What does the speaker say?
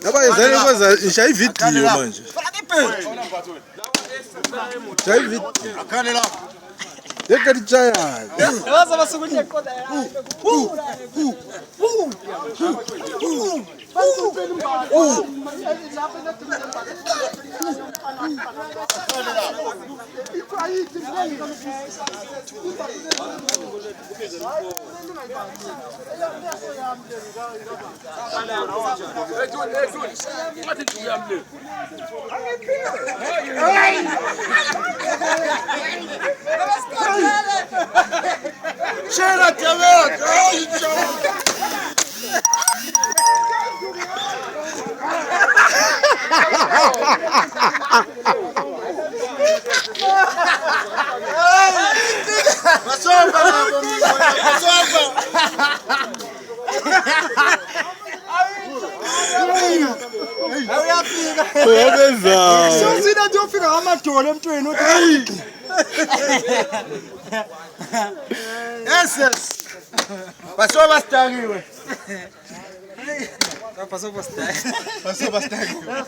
Naba yezani kwenza ishaya ividiyo manje. Shaya ividiyo. Akhale la. Yeka dichaya. Waza basukunya koda. Shera Javel. Masomba hapo mimi. Masomba. Wabeza. Sina ndio fika amadolo emntweni uthi. Yes. Masomba stakiwe. Pasó por estar. Masomba stakiwe.